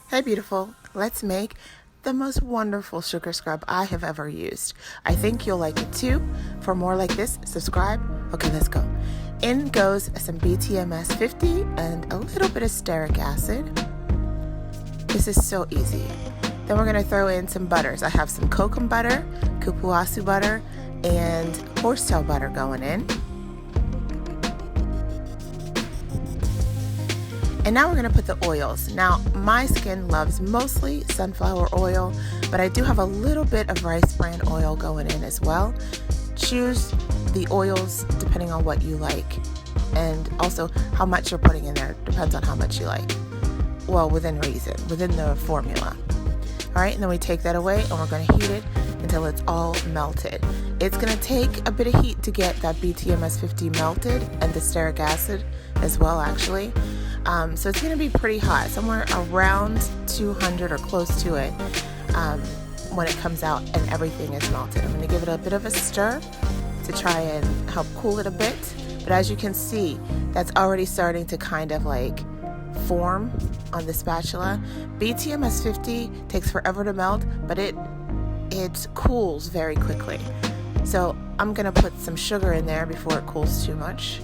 Hey beautiful, let's make the most wonderful sugar scrub I have ever used. I think you'll like it too. For more like this, subscribe. Okay, let's go. In goes some BTMS 50 and a little bit of stearic acid. This is so easy. Then we're going to throw in some butters. I have some Kokum butter, Cupuacu butter, and Horsetail butter going in. And now we're going to put the oils. Now, my skin loves mostly sunflower oil, but I do have a little bit of rice bran oil going in as well. Choose the oils depending on what you like, and also how much you're putting in there. Depends on how much you like. Well, within reason, within the formula. All right, and then we take that away and we're going to heat it until it's all melted. It's going to take a bit of heat to get that BTMS 50 melted and the stearic acid as well, actually. So it's going to be pretty hot, somewhere around 200 or close to it when it comes out and everything is melted. I'm going to give it a bit of a stir to try and help cool it a bit. But as you can see, that's already starting to kind of like form on the spatula. BTMS 50 takes forever to melt, but it cools very quickly. So I'm going to put some sugar in there before it cools too much.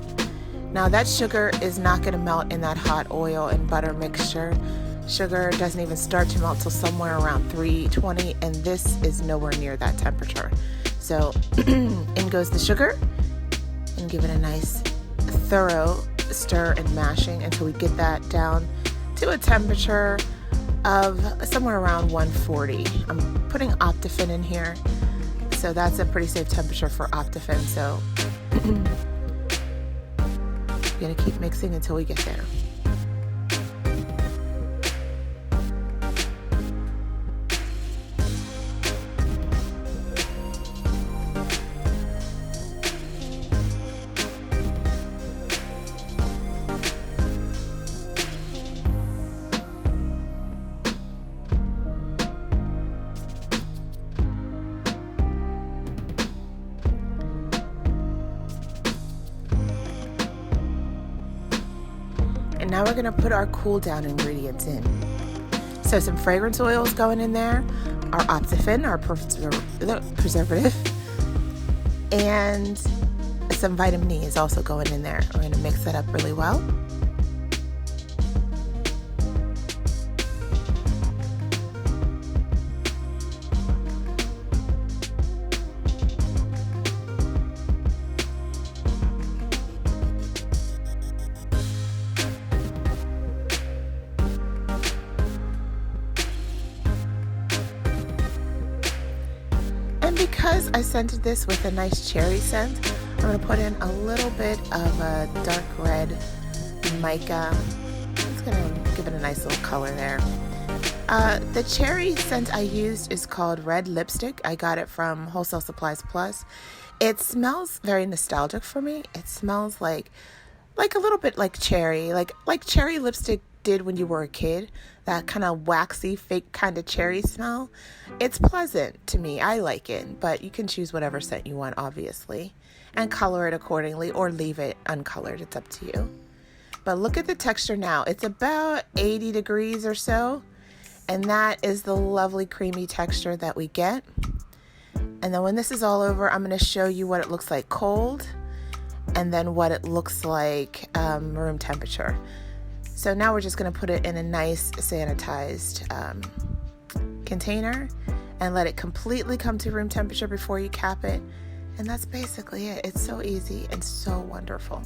Now that sugar is not going to melt in that hot oil and butter mixture. Sugar doesn't even start to melt till somewhere around 320, and this is nowhere near that temperature. So in goes the sugar, and give it a nice thorough stir and mashing until we get that down to a temperature of somewhere around 140. I'm putting Optifin in here, so that's a pretty safe temperature for Optifin. So we're going to keep mixing until we get there. And now we're going to put our cool down ingredients in. So some fragrance oils going in there, our Optifin, our preservative, and some vitamin E is also going in there. We're going to mix that up really well. Because I scented this with a nice cherry scent, I'm going to put in a little bit of a dark red mica. It's going to give it a nice little color there. The cherry scent I used is called Red Lipstick. I got it from Wholesale Supplies Plus. It smells very nostalgic for me. It smells like a little bit like cherry, like cherry lipstick did when you were a kid. That kind of waxy, fake kind of cherry smell. It's pleasant to me. I like it, but you can choose whatever scent you want, obviously, and color it accordingly or leave it uncolored. It's up to you. But look at the texture now. It's about 80 degrees or so, and that is the lovely creamy texture that we get. And then when this is all over, I'm going to show you what it looks like cold and then what it looks like room temperature. So now we're just going to put it in a nice sanitized container and let it completely come to room temperature before you cap it. And that's basically it. It's so easy and so wonderful.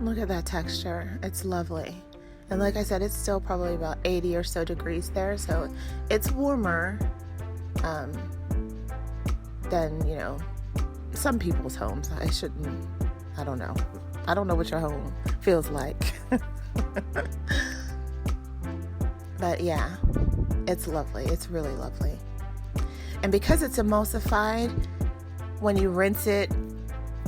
Look at that texture. It's lovely. And like I said, it's still probably about 80 or so degrees there, so it's warmer than, you know, some people's homes. I don't know. I don't know what your home feels like. But yeah, it's lovely. It's really lovely. And because it's emulsified, when you rinse it,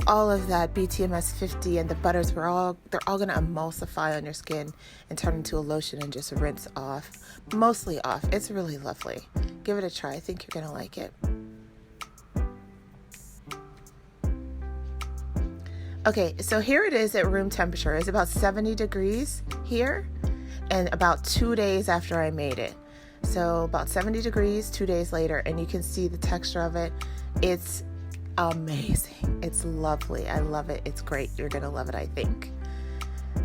all of that BTMS 50 and the butters they're all going to emulsify on your skin and turn into a lotion and just rinse off, mostly off. It's really lovely. Give it a try. I think you're going to like it. Okay, so here it is at room temperature. It's about 70 degrees here, and about 2 days after I made it. So about 70 degrees 2 days later, and you can see the texture of it. It's amazing. It's lovely. I love it. It's great. You're going to love it, I think.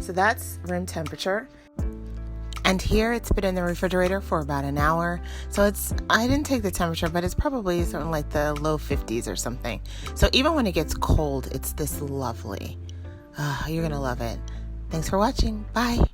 So that's room temperature. And here it's been in the refrigerator for about an hour. So I didn't take the temperature, but it's probably something like the low 50s or something. So even when it gets cold, it's this lovely. You're going to love it. Thanks for watching. Bye.